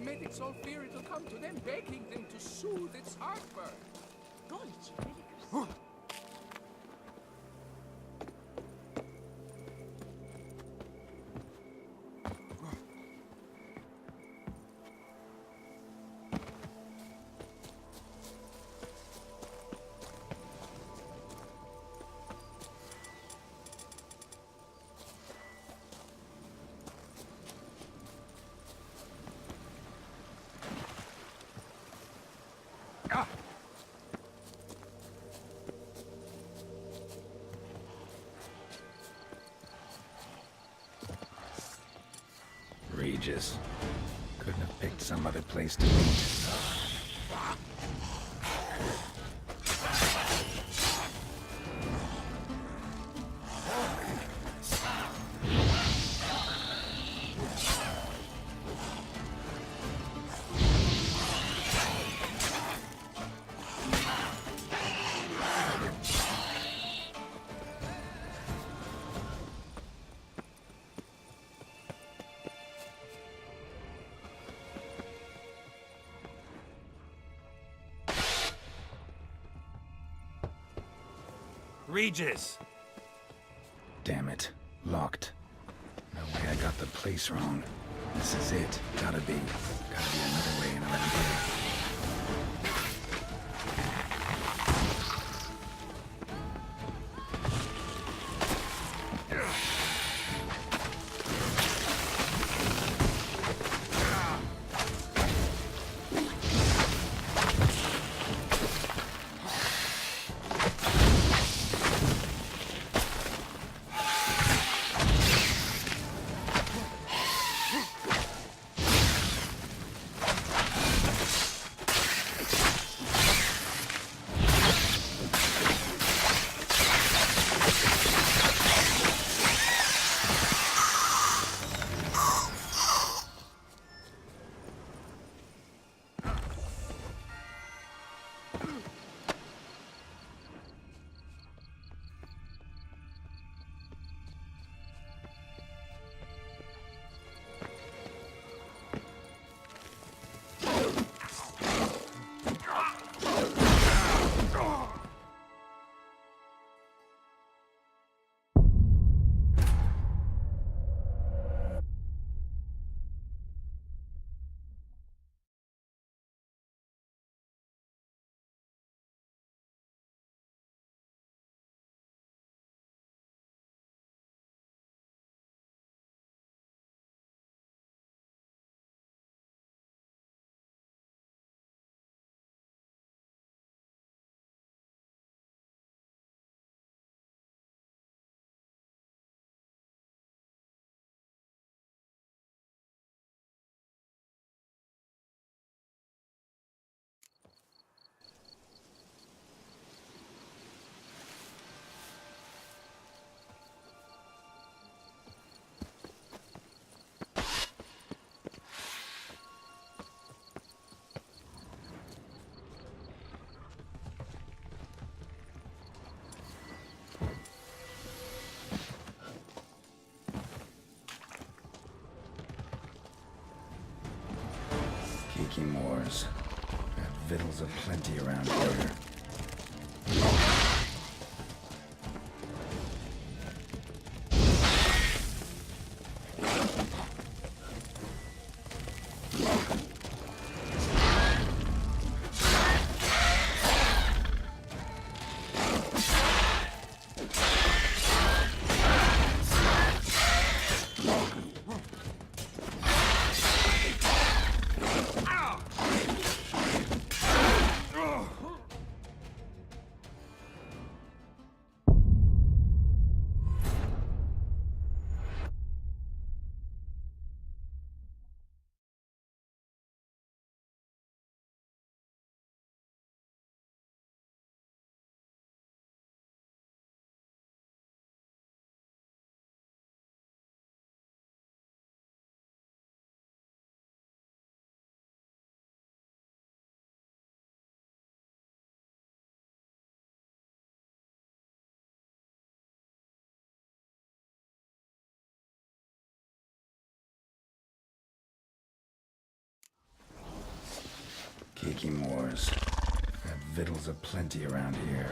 medics all fear it'll come to them, begging them to soothe its heartburn. Regis. Couldn't have picked some other place to meet. Regis! Damn it. Locked. No way I got the place wrong. This is it. Gotta be another way in around here. Geeky Moors. Got victuals aplenty around here. Geeking wars. Got victuals aplenty around here.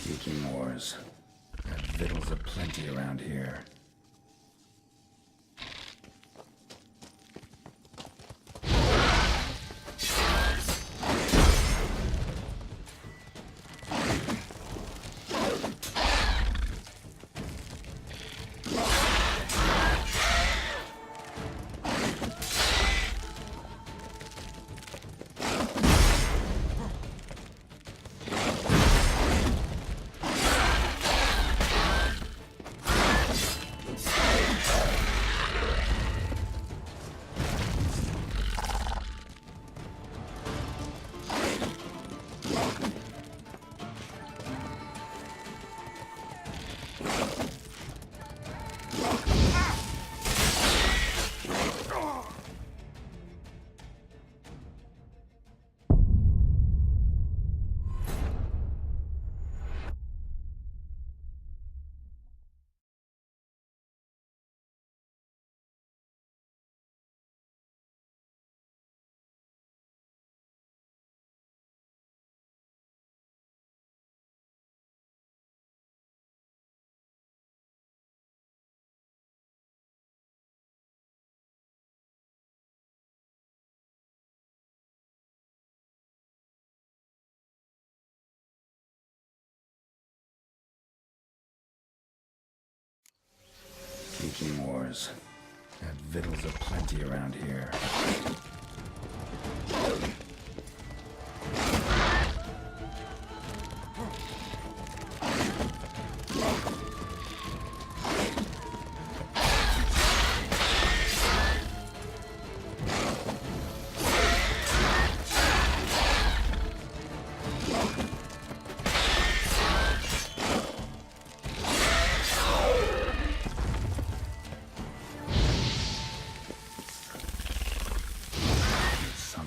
Geeking wars. Got victuals aplenty around here. Geeking wars. Got victuals aplenty around here.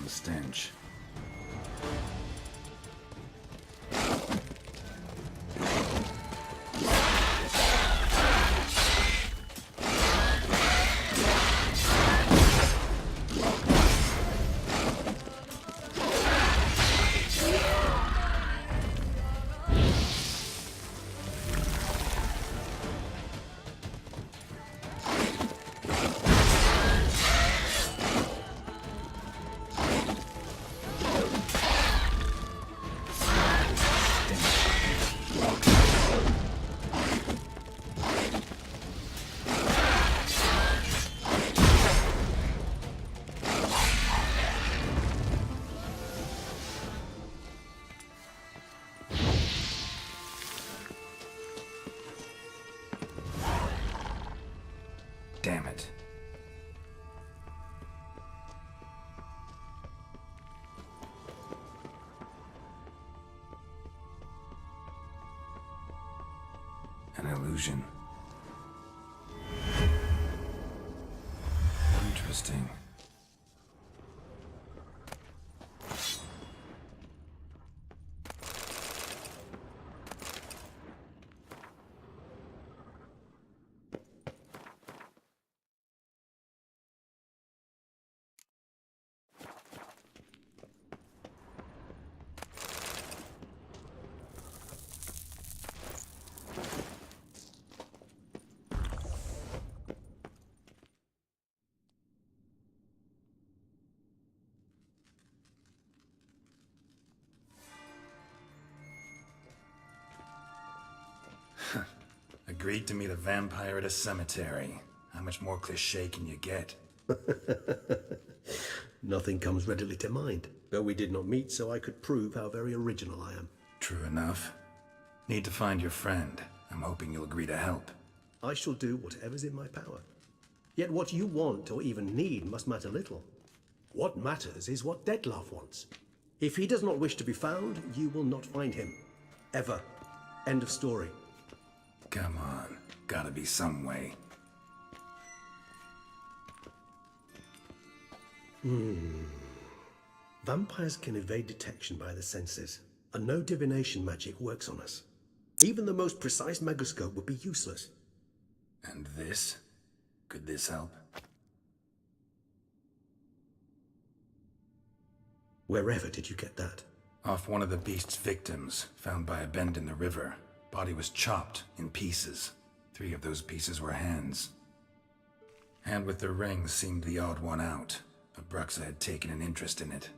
Stench. Damn it. An illusion. Interesting. Agreed to meet a vampire at a cemetery. How much more cliché can you get? Nothing comes readily to mind, though we did not meet so I could prove how very original I am. True enough. Need to find your friend. I'm hoping you'll agree to help. I shall do whatever's in my power. Yet what you want or even need must matter little. What matters is what Detlef wants. If he does not wish to be found, you will not find him. Ever. End of story. Come on. Gotta be some way. Vampires can evade detection by the senses, and no divination magic works on us. Even the most precise megascope would be useless. And this? Could this help? Wherever did you get that? Off one of the beast's victims, found by a bend in the river. Body was chopped in pieces. 3 of those pieces were hands. Hand with the ring seemed the odd one out. Abruxa had taken an interest in it.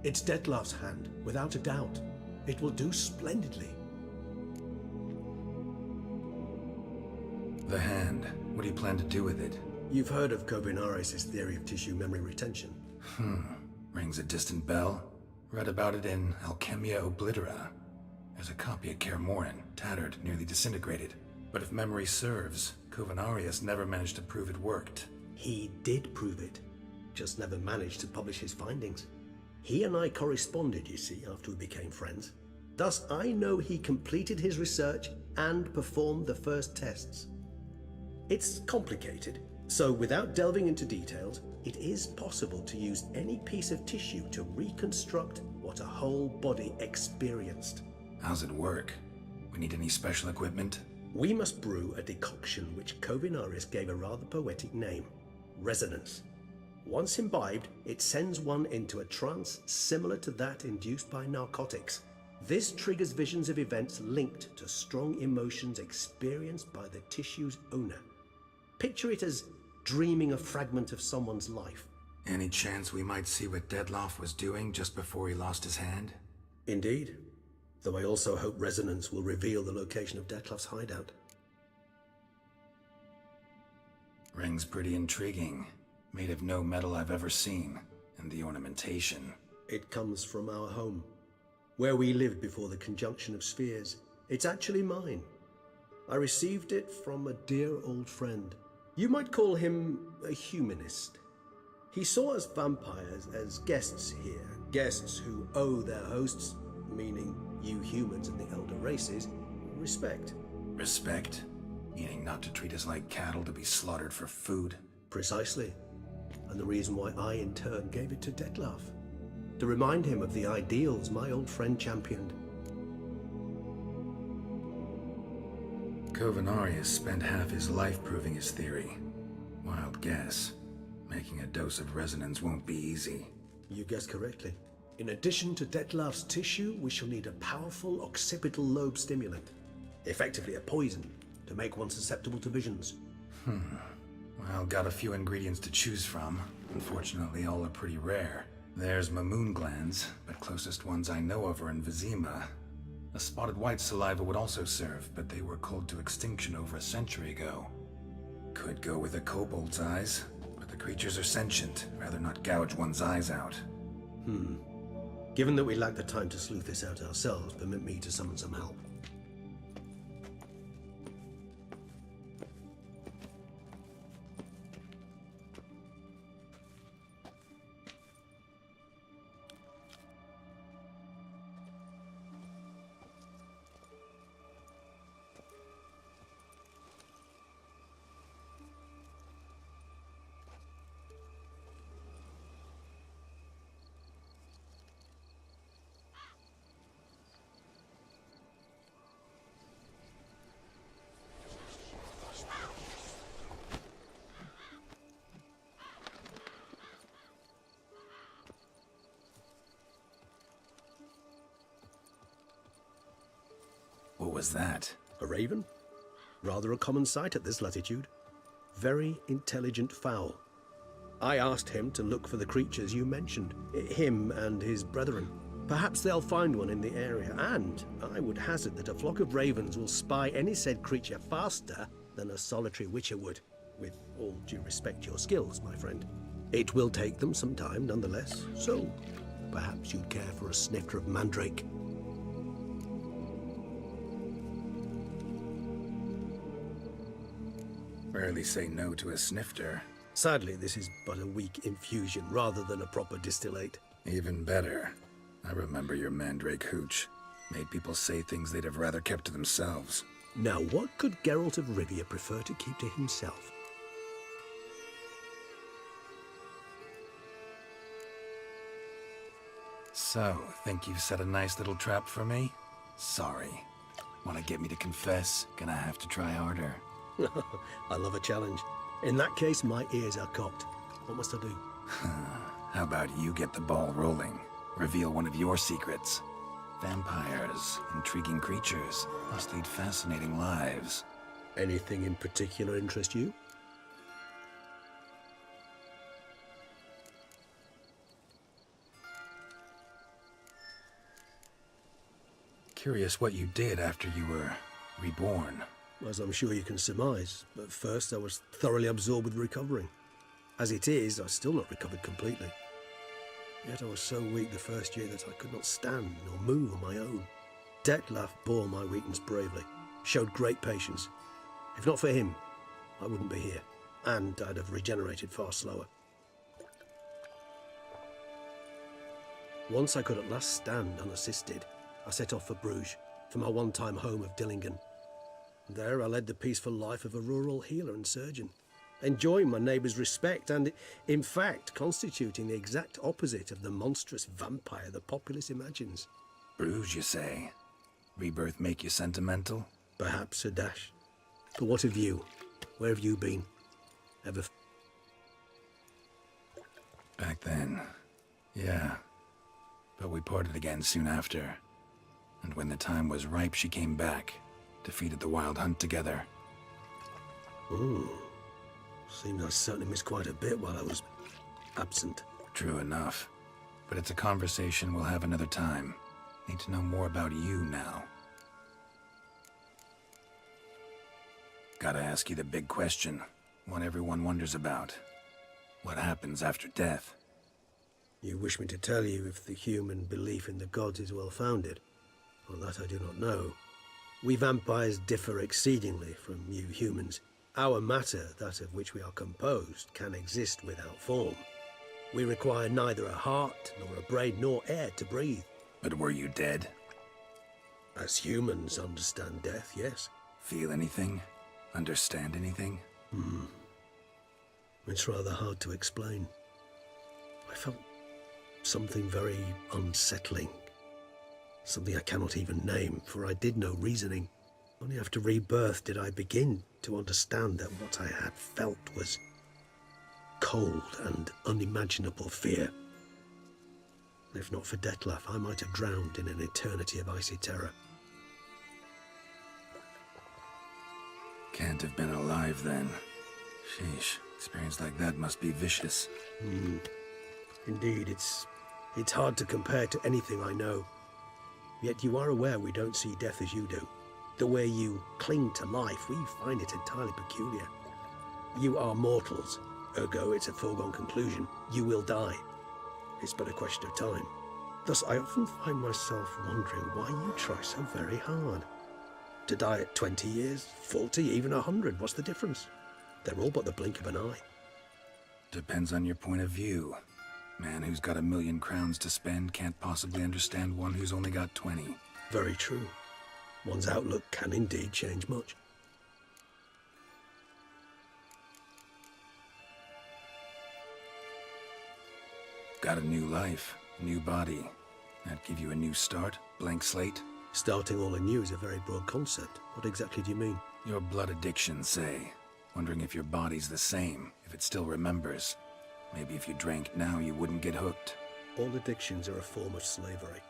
It's Detlef's hand, without a doubt. It will do splendidly. The hand. What do you plan to do with it? You've heard of Kovinaris' theory of tissue memory retention. Rings a distant bell. Read about it in Alchemia Oblitera. There's a copy of Kermoran, tattered, nearly disintegrated. But if memory serves, Kovinaris never managed to prove it worked. He did prove it, just never managed to publish his findings. He and I corresponded, you see, after we became friends. Thus, I know he completed his research and performed the first tests. It's complicated, so without delving into details, it is possible to use any piece of tissue to reconstruct what a whole body experienced. How's it work? We need any special equipment? We must brew a decoction which Kovinaris gave a rather poetic name, resonance. Once imbibed, it sends one into a trance similar to that induced by narcotics. This triggers visions of events linked to strong emotions experienced by the tissue's owner. Picture it as dreaming a fragment of someone's life. Any chance we might see what Detlef was doing just before he lost his hand? Indeed. Though I also hope resonance will reveal the location of Detlef's hideout. Ring's pretty intriguing. Made of no metal I've ever seen. And the ornamentation. It comes from our home, where we lived before the conjunction of spheres. It's actually mine. I received it from a dear old friend. You might call him a humanist. He saw us vampires as guests here, guests who owe their hosts, meaning you humans and the elder races, respect. Respect? Meaning not to treat us like cattle to be slaughtered for food? Precisely. And the reason why I in turn gave it to Detlef. To remind him of the ideals my old friend championed. Kovinaris spent half his life proving his theory. Wild guess. Making a dose of resonance won't be easy. You guessed correctly. In addition to Detlef's tissue, we shall need a powerful occipital lobe stimulant. Effectively a poison, to make one susceptible to visions. Well, got a few ingredients to choose from. Unfortunately, all are pretty rare. There's mamoon glands, but closest ones I know of are in Vizima. A spotted white saliva would also serve, but they were culled to extinction over a century ago. Could go with a kobold's eyes, but the creatures are sentient. Rather not gouge one's eyes out. Given that we lack the time to sleuth this out ourselves, permit me to summon some help. was that? A raven? Rather a common sight at this latitude. Very intelligent fowl. I asked him to look for the creatures you mentioned, him and his brethren. Perhaps they'll find one in the area, and I would hazard that a flock of ravens will spy any said creature faster than a solitary witcher would. With all due respect to your skills, my friend. It will take them some time, nonetheless, so perhaps you'd care for a snifter of mandrake. Rarely say no to a snifter. Sadly, this is but a weak infusion rather than a proper distillate. Even better. I remember your mandrake hooch. Made people say things they'd have rather kept to themselves. Now, what could Geralt of Rivia prefer to keep to himself? So, think you've set a nice little trap for me? Sorry. Want to get me to confess? Gonna have to try harder. I love a challenge. In that case, my ears are cocked. What must I do? How about you get the ball rolling? Reveal one of your secrets. Vampires, intriguing creatures, must lead fascinating lives. Anything in particular interest you? Curious what you did after you were reborn. As I'm sure you can surmise, at first I was thoroughly absorbed with recovering. As it is, I've still not recovered completely. Yet I was so weak the first year that I could not stand nor move on my own. Detlef bore my weakness bravely, showed great patience. If not for him, I wouldn't be here, and I'd have regenerated far slower. Once I could at last stand unassisted, I set off for Bruges, for my one-time home of Dillingen. There I led the peaceful life of a rural healer and surgeon, enjoying my neighbours' respect and, in fact, constituting the exact opposite of the monstrous vampire the populace imagines. Bruges, you say? Rebirth make you sentimental? Perhaps a dash. But what of you? Where have you been? Ever... Back then, yeah. But we parted again soon after. And when the time was ripe, she came back. Defeated the Wild Hunt together. Seems I certainly missed quite a bit while I was absent. True enough. But it's a conversation we'll have another time. Need to know more about you now. Gotta ask you the big question. One everyone wonders about. What happens after death? You wish me to tell you if the human belief in the gods is well founded? Well, that I do not know. We vampires differ exceedingly from you humans. Our matter, that of which we are composed, can exist without form. We require neither a heart, nor a brain, nor air to breathe. But were you dead? As humans understand death, yes. Feel anything? Understand anything? It's rather hard to explain. I felt something very unsettling. Something I cannot even name, for I did no reasoning. Only after rebirth did I begin to understand that what I had felt was cold and unimaginable fear. If not for Detlef, I might have drowned in an eternity of icy terror. Can't have been alive then. Sheesh, experience like that must be vicious. Indeed, it's hard to compare to anything I know. Yet you are aware we don't see death as you do. The way you cling to life, we find it entirely peculiar. You are mortals, ergo it's a foregone conclusion. You will die. It's but a question of time. Thus, I often find myself wondering why you try so very hard. To die at 20 years, 40, even 100, what's the difference? They're all but the blink of an eye. Depends on your point of view. Man who's got 1,000,000 crowns to spend can't possibly understand one who's only got 20. Very true. One's outlook can indeed change much. Got a new life, new body. That give you a new start, blank slate? Starting all anew is a very broad concept. What exactly do you mean? Your blood addiction, say. Wondering if your body's the same, if it still remembers. Maybe if you drank now, you wouldn't get hooked. All addictions are a form of slavery.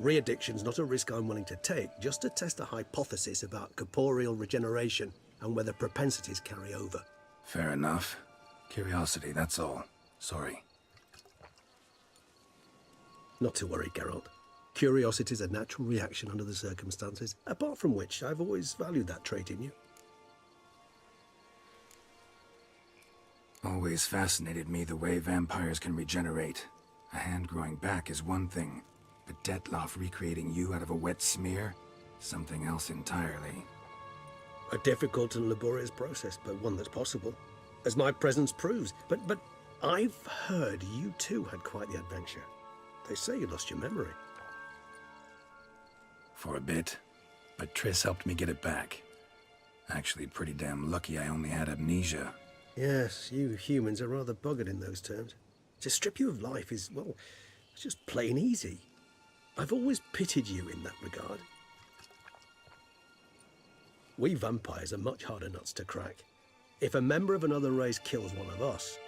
Re-addiction's not a risk I'm willing to take, just to test a hypothesis about corporeal regeneration and whether propensities carry over. Fair enough. Curiosity, that's all. Sorry. Not to worry, Geralt. Curiosity is a natural reaction under the circumstances, apart from which I've always valued that trait in you. Always fascinated me the way vampires can regenerate. A hand growing back is one thing, but Detloff recreating you out of a wet smear? Something else entirely. A difficult and laborious process, but one that's possible, as my presence proves. But I've heard you too had quite the adventure. They say you lost your memory. For a bit, but Triss helped me get it back. Actually, pretty damn lucky I only had amnesia. Yes, you humans are rather buggered in those terms. To strip you of life is, well, it's just plain easy. I've always pitied you in that regard. We vampires are much harder nuts to crack. If a member of another race kills one of us,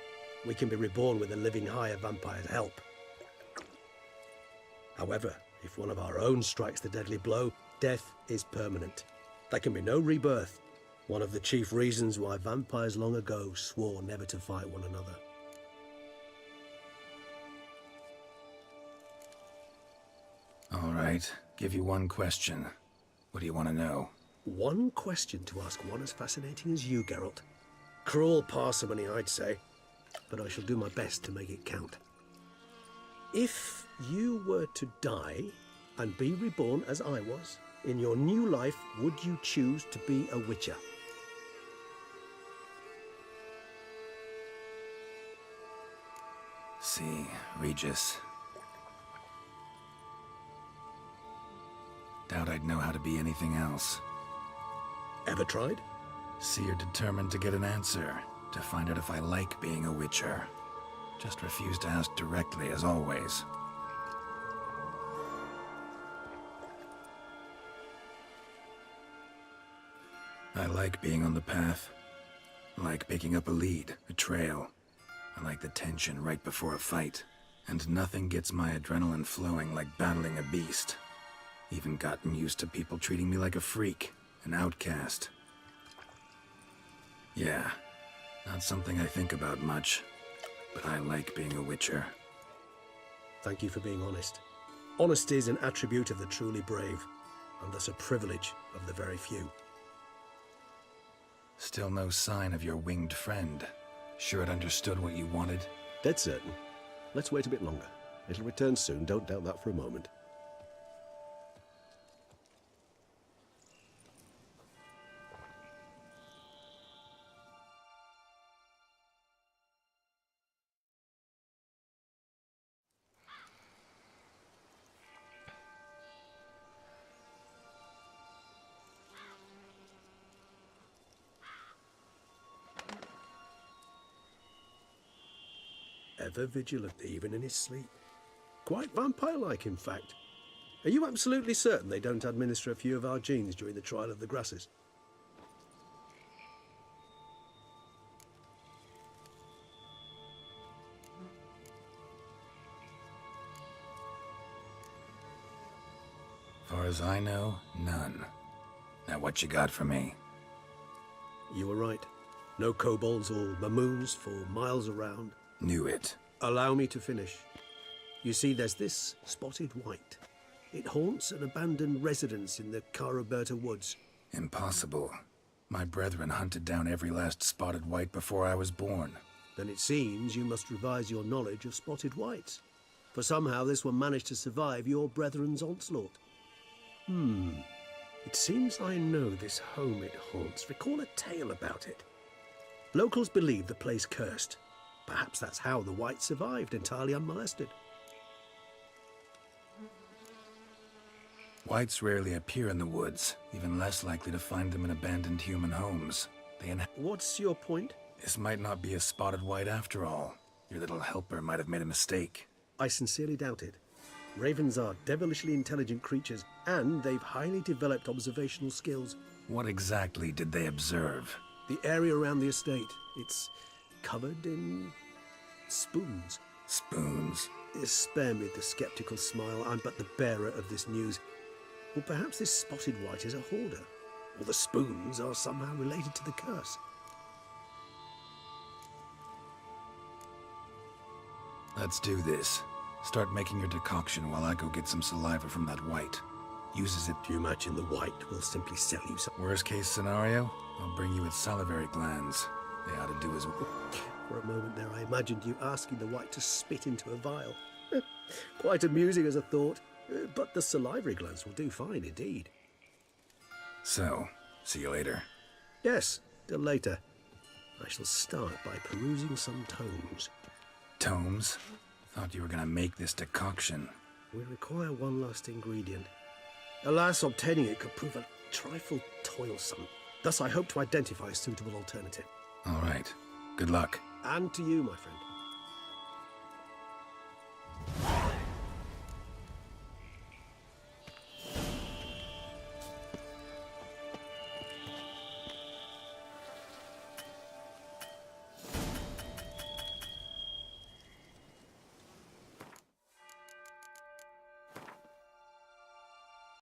we can be reborn with a living higher vampire's help. However, if one of our own strikes the deadly blow, death is permanent. There can be no rebirth. One of the chief reasons why vampires long ago swore never to fight one another. All right, give you one question. What do you want to know? One question to ask one as fascinating as you, Geralt. Cruel parsimony, I'd say, but I shall do my best to make it count. If you were to die and be reborn as I was, in your new life, would you choose to be a Witcher? See, Regis. Doubt I'd know how to be anything else. Ever tried? See, you're determined to get an answer, to find out if I like being a Witcher. Just refuse to ask directly, as always. I like being on the path. I like picking up a lead, a trail. I like the tension right before a fight. And nothing gets my adrenaline flowing like battling a beast. Even gotten used to people treating me like a freak, an outcast. Yeah, not something I think about much, but I like being a Witcher. Thank you for being honest. Honesty is an attribute of the truly brave, and thus a privilege of the very few. Still no sign of your winged friend. Sure it understood what you wanted? Dead certain. Let's wait a bit longer. It'll return soon, don't doubt that for a moment. Ever vigilant, even in his sleep. Quite vampire-like, in fact. Are you absolutely certain they don't administer a few of our genes during the trial of the grasses? Far as I know, none. Now what you got for me? You were right. No kobolds or mamoons for miles around. Knew it. Allow me to finish. You see, there's this spotted white. It haunts an abandoned residence in the Caraberta woods. Impossible. My brethren hunted down every last spotted white before I was born. Then it seems you must revise your knowledge of spotted whites. For somehow this one managed to survive your brethren's onslaught. It seems I know this home it haunts. Recall a tale about it. Locals believe the place cursed. Perhaps that's how the whites survived, entirely unmolested. Whites rarely appear in the woods, even less likely to find them in abandoned human homes. What's your point? This might not be a spotted white after all. Your little helper might have made a mistake. I sincerely doubt it. Ravens are devilishly intelligent creatures, and they've highly developed observational skills. What exactly did they observe? The area around the estate, it's covered in spoons. Spoons? Spare me the skeptical smile. I'm but the bearer of this news. Or perhaps this spotted white is a hoarder. Or the spoons are somehow related to the curse. Let's do this. Start making your decoction while I go get some saliva from that white. Uses it. Do you imagine the white will simply sell you some? Worst case scenario, I'll bring you its salivary glands. They ought to do as well. For a moment there, I imagined you asking the white to spit into a vial. Quite amusing as a thought, but the salivary glands will do fine indeed. So, see you later. Yes, till later. I shall start by perusing some tomes. Tomes? Thought you were gonna make this decoction. We require one last ingredient. Alas, obtaining it could prove a trifle toilsome. Thus, I hope to identify a suitable alternative. All right. Good luck. And to you, my friend.